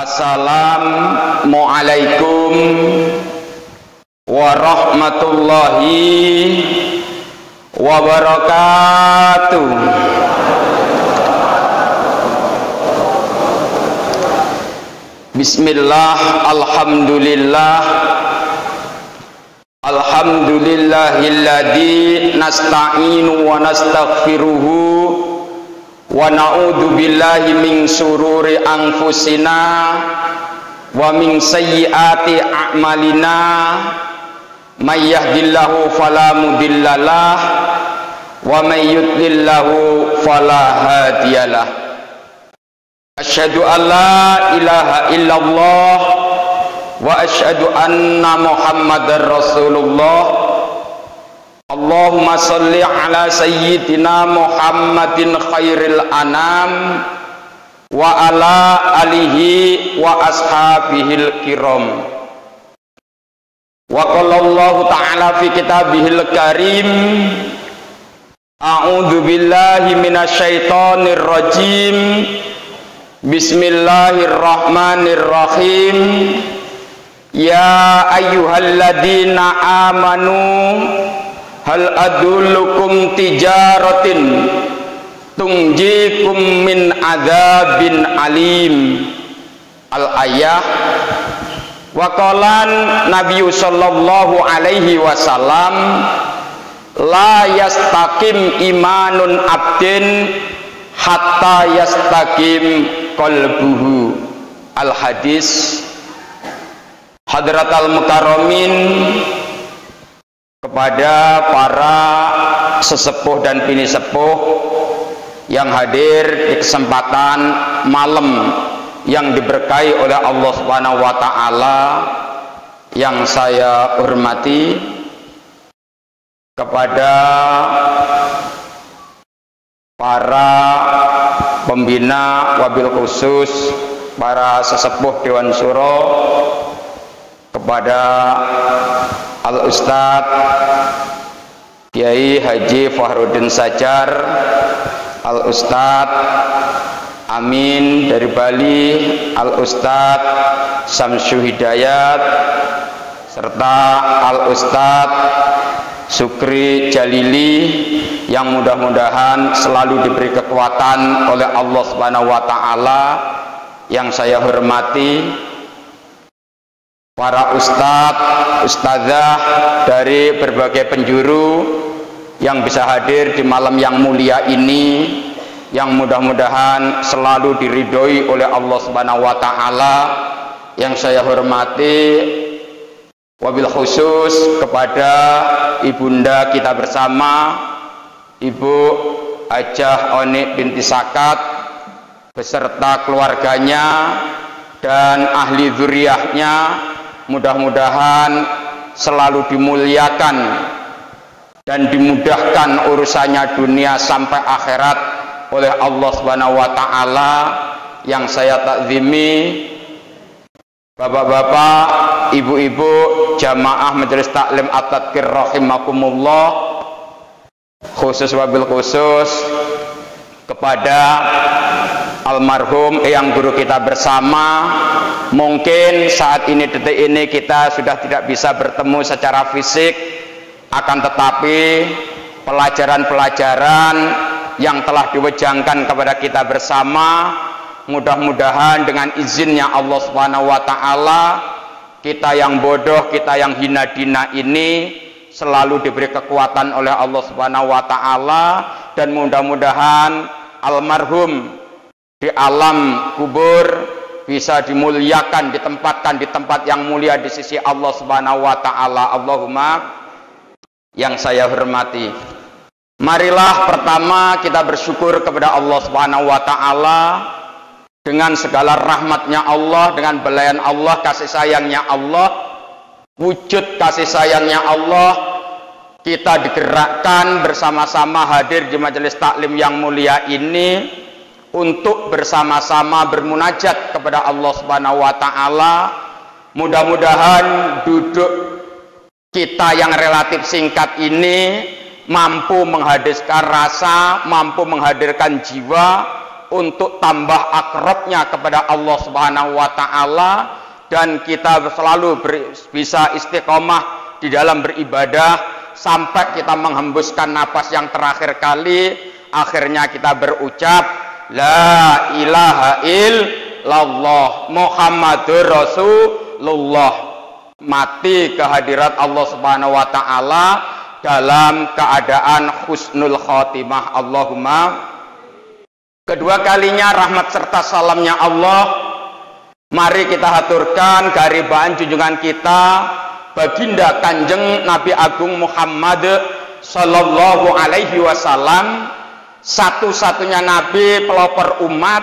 Assalamualaikum warahmatullahi wabarakatuh. Bismillah, alhamdulillah, alhamdulillahilladzi nasta'inu wa nastaghfiruhu wa na'udzu billahi min syururi anfusina wa min sayyiati a'malina may yahdihillahu fala mudhillalah wa may yudlillahu fala hadiyalah. Asyhadu an la ilaha illallah wa asyhadu anna muhammadar rasulullah. Allahumma sholli ala sayyidina Muhammadin khairil anam wa ala alihi wa ashabihil kiram. Wa qala Allah ta'ala fi kitabihil karim, a'udzu billahi minasyaitonir rajim, bismillahirrahmanirrahim. Ya ayyuhalladzina amanu hal adullukum tijaratin tunjikum min adzabin alim. Al-ayah. Wa qalan Nabi sallallahu alaihi wasallam, la yastaqim imanun abdin hatta yastaqim qalbuhu. Al-hadis. Hadratal mukarramin, kepada para sesepuh dan bini sepuh yang hadir di kesempatan malam yang diberkahi oleh Allah Subhanahu wa taala yang saya hormati, kepada para pembina wabil khusus, para sesepuh Dewan Syuro, kepada Al-Ustadz Kiai Haji Fahruddin Sajar, Al-Ustadz Amin dari Bali, Al-Ustadz Samsu Hidayat, serta Al-Ustadz Sukri Jalili yang mudah-mudahan selalu diberi kekuatan oleh Allah Subhanahu wa taala yang saya hormati, para ustadz, ustadzah dari berbagai penjuru yang bisa hadir di malam yang mulia ini, yang mudah-mudahan selalu diridhoi oleh Allah Subhanahu wa taala yang saya hormati, wabil khusus kepada ibunda kita bersama, Ibu Hajah Onik binti Sakat beserta keluarganya dan ahli dzurriyyahnya, mudah-mudahan selalu dimuliakan dan dimudahkan urusannya dunia sampai akhirat oleh Allah Subhanahu wa taala yang saya takzimi, bapak-bapak, ibu-ibu jamaah majelis taklim at-tadhkir rahimakumullah, khusus wabil khusus kepada almarhum yang guru kita bersama. Mungkin saat ini, detik ini kita sudah tidak bisa bertemu secara fisik, akan tetapi pelajaran-pelajaran yang telah diwejangkan kepada kita bersama, mudah-mudahan dengan izinnya Allah Subhanahu wa taala, kita yang bodoh, kita yang hina dina ini selalu diberi kekuatan oleh Allah Subhanahu wa taala, dan mudah-mudahan almarhum di alam kubur bisa dimuliakan, ditempatkan di tempat yang mulia di sisi Allah Subhanahu wa taala. Allahumma. Yang saya hormati, marilah pertama kita bersyukur kepada Allah Subhanahu wa taala dengan segala rahmatnya Allah, dengan belayan Allah, kasih sayangnya Allah, wujud kasih sayangnya Allah, kita digerakkan bersama-sama hadir di majelis taklim yang mulia ini untuk bersama-sama bermunajat kepada Allah Subhanahu wa taala. Mudah-mudahan duduk kita yang relatif singkat ini mampu menghadirkan rasa, mampu menghadirkan jiwa untuk tambah akrabnya kepada Allah Subhanahu wa taala, dan kita selalu bisa istiqomah di dalam beribadah sampai kita menghembuskan napas yang terakhir kali. Akhirnya kita berucap la ilaha illallah Muhammadur Rasulullah, mati kehadirat Allah Subhanahu wa taala dalam keadaan husnul khotimah. Allahumma. Kedua kalinya rahmat serta salamnya Allah, mari kita haturkan garibaan junjungan kita baginda Kanjeng Nabi Agung Muhammad sallallahu alaihi wasallam, satu-satunya nabi pelopor umat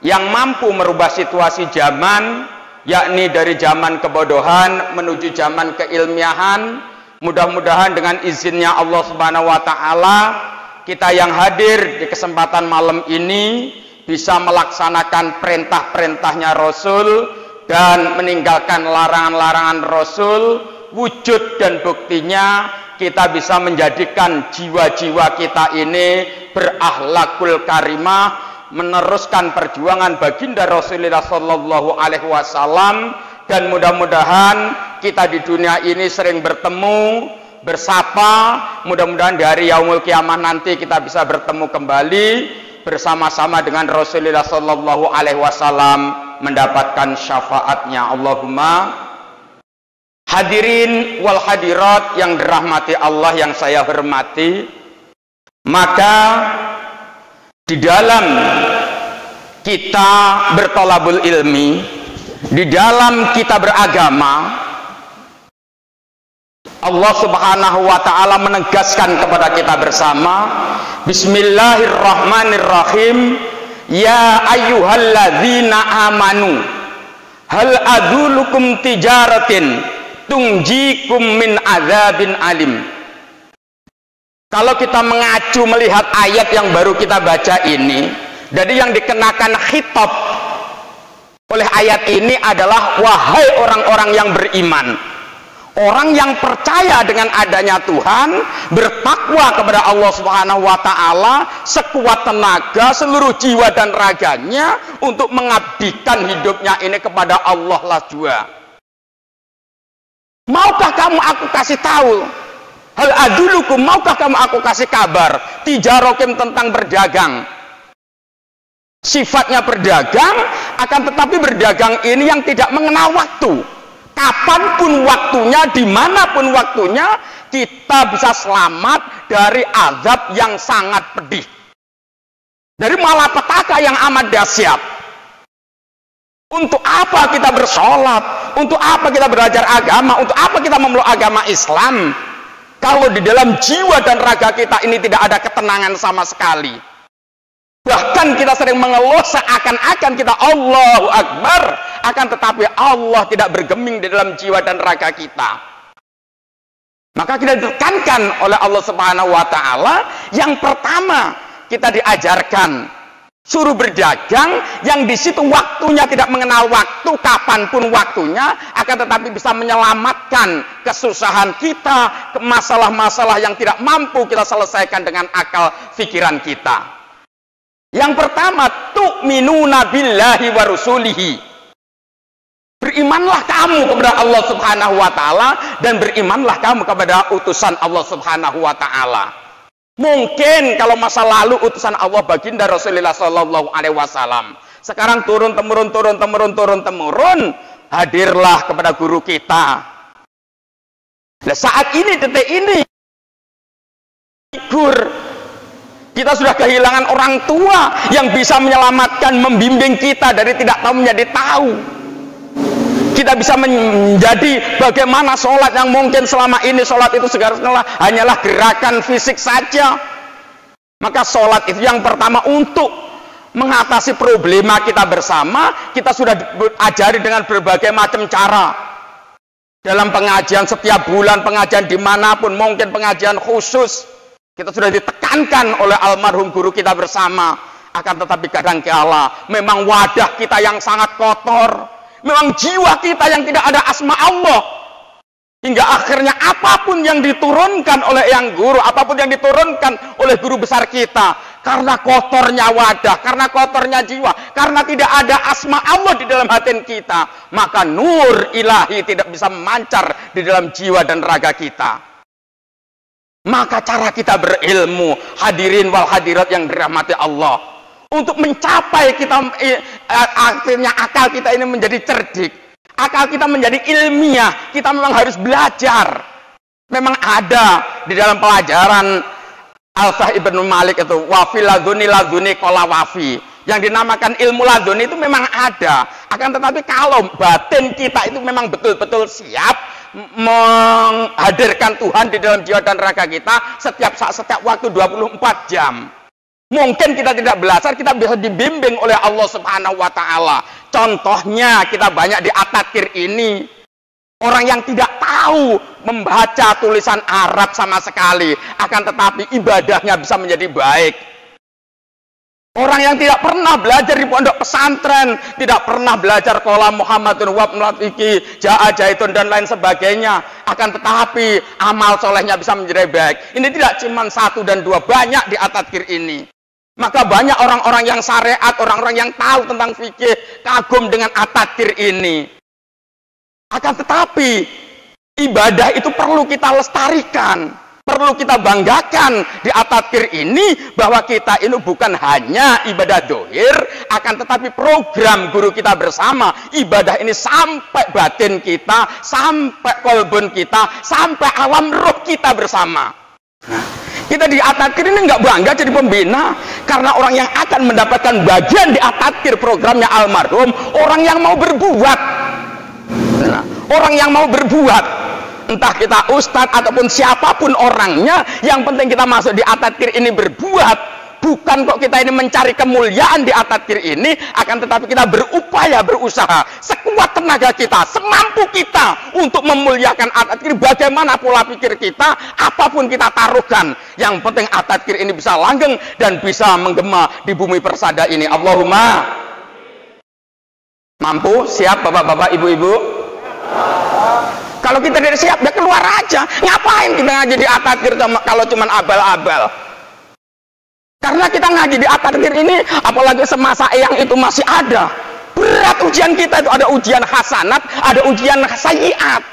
yang mampu merubah situasi zaman, yakni dari zaman kebodohan menuju zaman keilmiahan. Mudah-mudahan dengan izinnya Allah Subhanahu wa taala, kita yang hadir di kesempatan malam ini bisa melaksanakan perintah-perintahnya Rasul dan meninggalkan larangan-larangan Rasul. Wujud dan buktinya kita bisa menjadikan jiwa-jiwa kita ini berakhlakul karimah, meneruskan perjuangan baginda Rasulullah Sallallahu Alaihi Wasallam, dan mudah-mudahan kita di dunia ini sering bertemu, bersapa. Mudah-mudahan di hari yaumul kiamah nanti kita bisa bertemu kembali bersama-sama dengan Rasulullah Sallallahu Alaihi Wasallam, mendapatkan syafaatnya. Allahumma. Hadirin wal hadirat yang dirahmati Allah yang saya hormati, maka di dalam kita bertolabul ilmi, di dalam kita beragama, Allah Subhanahu wa taala menegaskan kepada kita bersama, bismillahirrahmanirrahim, ya ayyuhalladzina amanu hal adulukum tijaratin tungjikum min adzabin alim. Kalau kita mengacu melihat ayat yang baru kita baca ini, jadi yang dikenakan khitab oleh ayat ini adalah wahai orang-orang yang beriman, orang yang percaya dengan adanya Tuhan, bertakwa kepada Allah Subhanahu wa taala sekuat tenaga, seluruh jiwa dan raganya untuk mengabdikan hidupnya ini kepada Allah lah jua. Maukah kamu aku kasih tahu? Hal adulukum, maukah kamu aku kasih kabar? Tijarokim, tentang berdagang. Sifatnya berdagang, akan tetapi berdagang ini yang tidak mengenal waktu. Kapanpun waktunya, dimanapun waktunya, kita bisa selamat dari azab yang sangat pedih, dari malapetaka yang amat dahsyat. Untuk apa kita bersolat? Untuk apa kita belajar agama? Untuk apa kita memeluk agama Islam kalau di dalam jiwa dan raga kita ini tidak ada ketenangan sama sekali? Bahkan kita sering mengeluh seakan-akan kita Allahu Akbar, akan tetapi Allah tidak bergeming di dalam jiwa dan raga kita. Maka kita ditekankan oleh Allah Subhanahu wa taala, yang pertama kita diajarkan suruh berdagang, yang di situ waktunya tidak mengenal waktu, kapanpun waktunya, akan tetapi bisa menyelamatkan kesusahan kita, masalah-masalah yang tidak mampu kita selesaikan dengan akal pikiran kita. Yang pertama, tu'minuna billahi wa rusulihi. Berimanlah kamu kepada Allah Subhanahu wa taala, dan berimanlah kamu kepada utusan Allah Subhanahu wa taala. Mungkin kalau masa lalu utusan Allah baginda Rasulullah Sallallahu Alaihi Wasallam, sekarang turun temurun, hadirlah kepada guru kita. Nah, saat ini, detik ini, kita sudah kehilangan orang tua yang bisa menyelamatkan, membimbing kita dari tidak tahu menjadi tahu. Kita bisa menjadi bagaimana sholat yang mungkin selama ini sholat itu segala hanyalah gerakan fisik saja. Maka sholat itu yang pertama untuk mengatasi problema kita bersama, kita sudah diajari dengan berbagai macam cara. Dalam pengajian setiap bulan, pengajian dimanapun, mungkin pengajian khusus, kita sudah ditekankan oleh almarhum guru kita bersama. Akan tetapi kadangkala memang wadah kita yang sangat kotor, memang jiwa kita yang tidak ada asma Allah, hingga akhirnya apapun yang diturunkan oleh yang guru, apapun yang diturunkan oleh guru besar kita, karena kotornya wadah, karena kotornya jiwa, karena tidak ada asma Allah di dalam hati kita, maka nur ilahi tidak bisa memancar di dalam jiwa dan raga kita. Maka cara kita berilmu, hadirin wal hadirat yang dirahmati Allah, untuk mencapai kita akhirnya akal kita ini menjadi cerdik, akal kita menjadi ilmiah, kita memang harus belajar. Memang ada di dalam pelajaran Alfah ibnu Malik itu wafi laduni kola wafi, yang dinamakan ilmu laduni itu memang ada. Akan tetapi kalau batin kita itu memang betul-betul siap menghadirkan Tuhan di dalam jiwa dan raga kita setiap saat, setiap waktu 24 jam. Mungkin kita tidak belajar, kita bisa dibimbing oleh Allah Subhanahu wa Ta'ala. Contohnya kita banyak di At-Tadkir ini orang yang tidak tahu membaca tulisan Arab sama sekali, akan tetapi ibadahnya bisa menjadi baik. Orang yang tidak pernah belajar di pondok pesantren, tidak pernah belajar qala Muhammadun wa mlatiki ja'a jaitun dan lain sebagainya, akan tetapi amal solehnya bisa menjadi baik. Ini tidak cuma 1 dan 2, banyak di At-Tadkir ini. Maka banyak orang-orang yang syariat, orang-orang yang tahu tentang fikih kagum dengan At-Tadkir ini. Akan tetapi ibadah itu perlu kita lestarikan, perlu kita banggakan di At-Tadkir ini, bahwa kita ini bukan hanya ibadah dohir, akan tetapi program guru kita bersama, ibadah ini sampai batin kita, sampai kolbun kita, sampai alam roh kita bersama. Nah, kita di At-Tadkir ini nggak bangga jadi pembina, karena orang yang akan mendapatkan bagian di At-Tadkir programnya almarhum, orang yang mau berbuat. Nah, orang yang mau berbuat, entah kita ustadz ataupun siapapun orangnya, yang penting kita masuk di At-Tadkir ini berbuat. Bukan kok kita ini mencari kemuliaan di At-Tadkir ini, akan tetapi kita berupaya, berusaha sekuat tenaga kita, semampu kita untuk memuliakan At-Tadkir. Bagaimana pola pikir kita, apapun kita taruhkan, yang penting At-Tadkir ini bisa langgeng dan bisa menggema di bumi persada ini. Allahumma. Mampu? Siap bapak-bapak, ibu-ibu? Kalau kita tidak siap, ya keluar aja. Ngapain kita ngaji di At-Tadkir kalau cuma abal-abal? Karena kita ngaji di At-Tadkir ini, apalagi semasa eyang itu masih ada. Berat ujian kita itu, ada ujian hasanat, ada ujian sayyiat.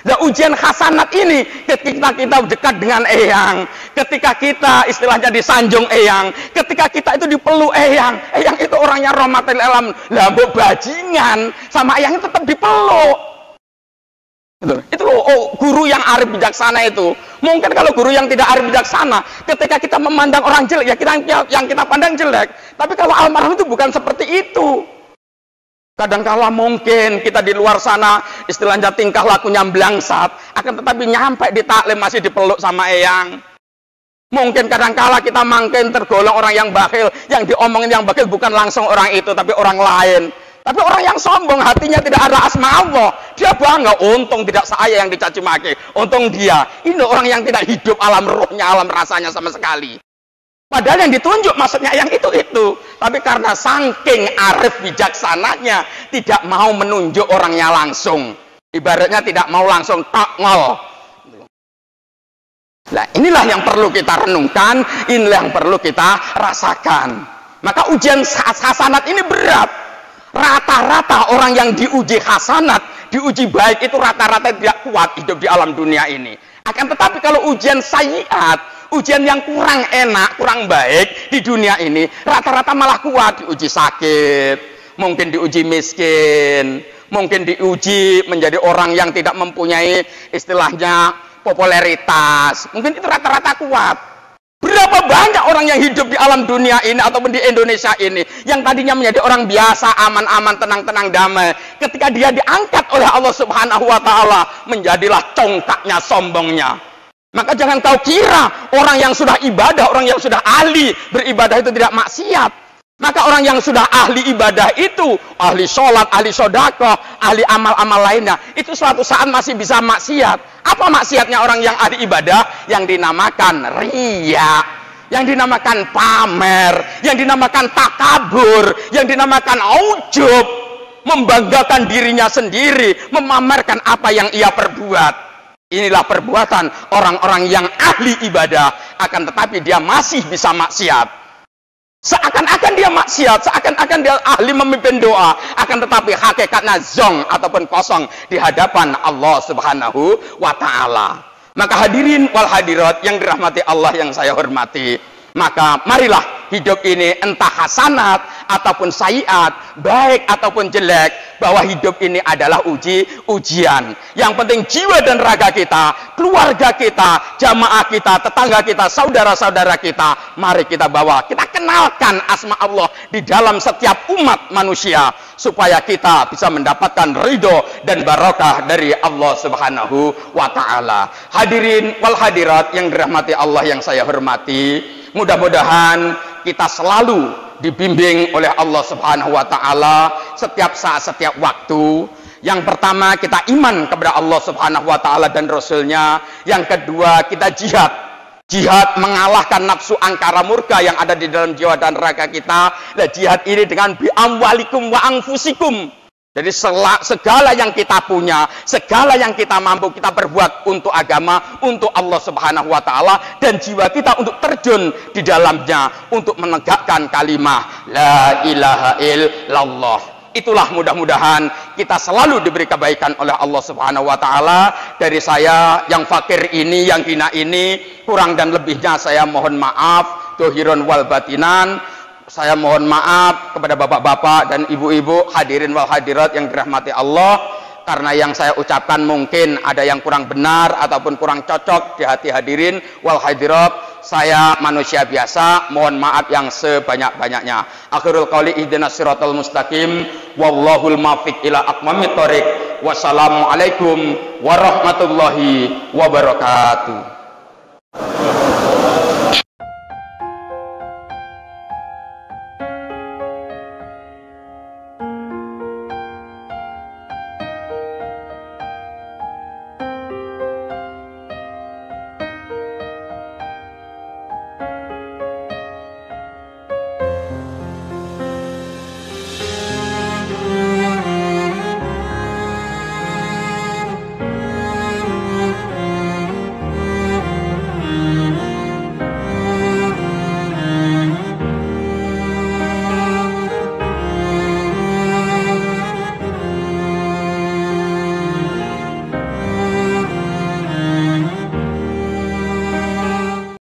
Nah, ujian hasanat ini ketika kita dekat dengan eyang, ketika kita istilahnya disanjung eyang, ketika kita itu dipeluk eyang, eyang itu orangnya rahmatil alam, lambok bajingan, sama eyang itu tetap dipeluk. Itu loh, guru yang arif bijaksana itu. Mungkin kalau guru yang tidak arif bijaksana, ketika kita memandang orang jelek, ya kita yang kita pandang jelek. Tapi kalau almarhum itu bukan seperti itu. Kadangkala mungkin kita di luar sana istilahnya tingkah lakunya blangsat, akan tetapi nyampe di taklim masih dipeluk sama eyang. Mungkin kadangkala kita makin tergolong orang yang bakhil, yang diomongin yang bakhil bukan langsung orang itu, tapi orang lain. Tapi orang yang sombong, hatinya tidak ada asma Allah, dia bangga, untung tidak saya yang dicaci maki, untung dia. Ini orang yang tidak hidup alam rohnya, alam rasanya sama sekali. Padahal yang ditunjuk maksudnya yang itu. Tapi karena saking arif bijaksananya, tidak mau menunjuk orangnya langsung. Ibaratnya tidak mau langsung takngol. Nah, inilah yang perlu kita renungkan, inilah yang perlu kita rasakan. Maka ujian hasanat ini berat. Rata-rata orang yang diuji hasanat, diuji baik itu rata-rata tidak kuat hidup di alam dunia ini. Akan tetapi kalau ujian sayyiat, ujian yang kurang enak, kurang baik di dunia ini, rata-rata malah kuat. Diuji sakit, mungkin diuji miskin, mungkin diuji menjadi orang yang tidak mempunyai istilahnya popularitas, mungkin itu rata-rata kuat. Berapa banyak orang yang hidup di alam dunia ini ataupun di Indonesia ini, yang tadinya menjadi orang biasa, aman-aman, tenang-tenang, damai, ketika dia diangkat oleh Allah Subhanahu wa Ta'ala, menjadilah congkaknya, sombongnya. Maka jangan kau kira orang yang sudah ibadah, orang yang sudah ahli beribadah itu tidak maksiat. Maka orang yang sudah ahli ibadah itu, ahli sholat, ahli sodaqah, ahli amal-amal lainnya, itu suatu saat masih bisa maksiat. Apa maksiatnya orang yang ahli ibadah? Yang dinamakan riya, yang dinamakan pamer, yang dinamakan takabur, yang dinamakan ujub, membanggakan dirinya sendiri, memamerkan apa yang ia perbuat. Inilah perbuatan orang-orang yang ahli ibadah, akan tetapi dia masih bisa maksiat. Seakan-akan dia maksiat, seakan-akan dia ahli memimpin doa, akan tetapi hakikatnya zong ataupun kosong di hadapan Allah Subhanahu wa Ta'ala. Maka hadirin wal hadirat yang dirahmati Allah yang saya hormati, maka marilah hidup ini entah hasanat ataupun sayiat, baik ataupun jelek, bahwa hidup ini adalah ujian. Yang penting jiwa dan raga kita, keluarga kita, jamaah kita, tetangga kita, saudara-saudara kita, mari kita bawa, kita kenalkan asma Allah di dalam setiap umat manusia, supaya kita bisa mendapatkan ridho dan barokah dari Allah Subhanahu wa Ta'ala. Hadirin wal hadirat yang dirahmati Allah yang saya hormati, mudah-mudahan kita selalu dibimbing oleh Allah Subhanahu wa Ta'ala setiap saat, setiap waktu. Yang pertama, kita iman kepada Allah Subhanahu wa Ta'ala dan Rasulnya. Yang kedua, kita jihad mengalahkan nafsu angkara murka yang ada di dalam jiwa dan raga kita. Nah, jihad ini dengan bi'amwalikum wa anfusikum. Jadi segala yang kita punya, segala yang kita mampu, kita berbuat untuk agama, untuk Allah Subhanahu wa Ta'ala, dan jiwa kita untuk terjun di dalamnya untuk menegakkan kalimah la ilaha illallah. Itulah mudah-mudahan kita selalu diberi kebaikan oleh Allah Subhanahu wa Ta'ala. Dari saya yang fakir ini, yang hina ini, kurang dan lebihnya saya mohon maaf, dohiron wal batinan. Saya mohon maaf kepada bapak-bapak dan ibu-ibu, hadirin wal hadirat yang dirahmati Allah, karena yang saya ucapkan mungkin ada yang kurang benar ataupun kurang cocok di hati hadirin wal hadirat. Saya manusia biasa, mohon maaf yang sebanyak-banyaknya. Akhirul qouli ihdinas siratal mustaqim, wallahul muwaffiq ila aqwamit thoriq. Wassalamualaikum warahmatullahi wabarakatuh.